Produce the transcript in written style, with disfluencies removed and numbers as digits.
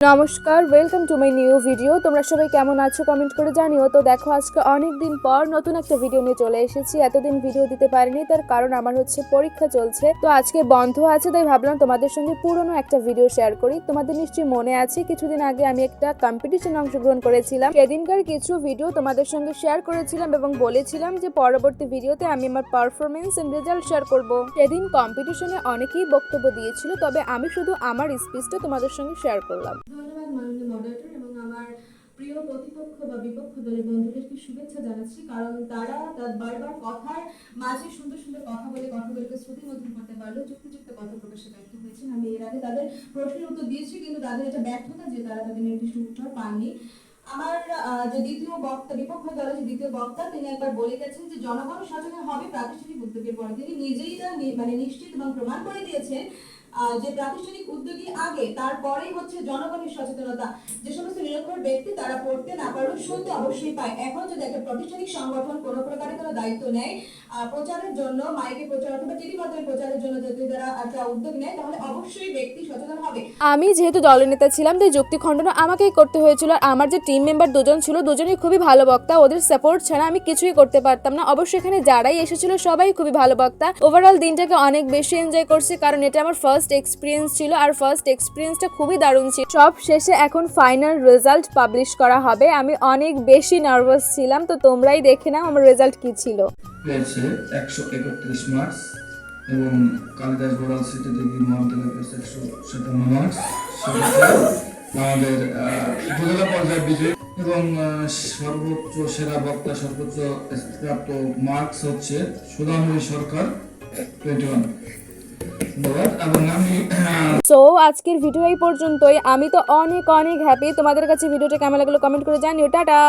নমস্কার, welcome to my new video. তোমরা সবাই কেমন আছো কমেন্ট করে জানিও। তো দেখো, আজকে অনেক দিন পর নতুন একটা ভিডিও নিয়ে চলে এসেছি। এতদিন ভিডিও দিতে পারিনি, তার কারণ আমার পরীক্ষা চলছে। তো আজকে বন্ধ আছে, তাই ভাবলাম তোমাদের সঙ্গে পুরনো একটা ভিডিও শেয়ার করি। তোমাদের নিশ্চয়ই মনে আছে, কিছুদিন আগে আমি একটা কম্পিটিশনে অংশগ্রহণ করেছিলাম। সেদিনকার কিছু ভিডিও তোমাদের সঙ্গে শেয়ার করেছিলাম এবং বলেছিলাম যে পরবর্তী ভিডিওতে আমি আমার পারফরমেন্স এন্ড রেজাল্ট শেয়ার করব। সেদিন কম্পিটিশনে অনেকেই বক্তব্য দিয়েছিল, তবে আমি শুধু আমার স্পিচটা তোমাদের সঙ্গে শেয়ার করলাম। ধন্যবাদ মাননীয় মডারেটর এবং আমার প্রিয় প্রতিপক্ষ বা বিপক্ষ দলের বন্ধুদেরকে শুভেচ্ছা জানাচ্ছি, কারণ তারা তার বারবার কথার মাঝে সুন্দর সুন্দর কথা বলে কথাগুলোকে শ্রুতিমধুর করতে পারলো, যুক্তিযুক্ত কথা প্রকাশে ব্যর্থ হয়েছেন। আমি এর আগে তাদের প্রশ্নের উত্তর দিয়েছি, কিন্তু তাদের এটা ব্যর্থতা যে তারা তাদের নির্দিষ্ট উত্তর পাননি। আমার যে দ্বিতীয় বক্তা, বিপক্ষ দলের যে দ্বিতীয় বক্তা, তিনি একবার বলে গেছেন যে জনগণ সচেতন হবে প্রাতিষ্ঠানিক উদ্যোগের পরে। তিনি নিজেই তা নিশ্চিত এবং প্রমাণ করে দিয়েছেন যে প্রাতিষ্ঠানিক উদ্যোগী আগে, তারপরেই হচ্ছে জনগণের সচেতনতা। যে সমস্ত নিরক্ষর ব্যক্তি তারা পড়তে না পারলেও শুনতে অবশ্যই পায়। এখন যদি একটা প্রাতিষ্ঠানিক সংগঠন কোনো প্রকারের কোনো দায়িত্ব নেয় প্রচারের জন্য, মাইকে প্রচার অথবা টিভি মাধ্যমে প্রচারের জন্য যদি তারা একটা উদ্যোগ নেয়, তাহলে অবশ্যই ব্যক্তি সচেতন হবে। আমি যেহেতু দলনেতা ছিলাম, তাই যুক্তি খণ্ডন আমাকেই করতে হয়েছিল। আর আমার যে টিম মেম্বার দুজন ছিল, দুজনেই খুবই ভালো বক্তা। ওদের সাপোর্ট ছাড়া আমি কিছুই করতে পারতাম না। অবশ্যই এখানে যারাই এসেছিল সবাই খুবই ভালো বক্তা। ওভারঅল দিনটাকে অনেক বেশি এনজয় করছি, কারণ এটা আমার ফার্স্ট এক্সপিরিয়েন্স ছিল, আর ফার্স্ট এক্সপিরিয়েন্সটা খুবই দারুণ ছিল। সব শেষে এখন ফাইনাল রেজাল্ট পাবলিশ করা হবে। আমি অনেক বেশি নার্ভাস ছিলাম, তো তোমরাই দেখে নাও আমার রেজাল্ট কি ছিল। পেয়েছে 131 মার্কস এবং কালিদাস গোড়াল সিটি থেকে মহাবিদ্যালয় পেয়েছে 157 মার্কস। আমাদের উপজেলা পর্যায়ে বিজয়ী এবং সর্বোচ্চ সেরা বক্তা সর্বোচ্চ প্রাপ্ত মার্কস হচ্ছে সুধাময়ী সরকার 21। এবং আমি সো আজকের ভিডিও এই পর্যন্তই। আমি তো অনেক অনেক হ্যাপি। তোমাদের কাছে ভিডিওটা কেমন লাগলো কমেন্ট করে জানিও। টাটা।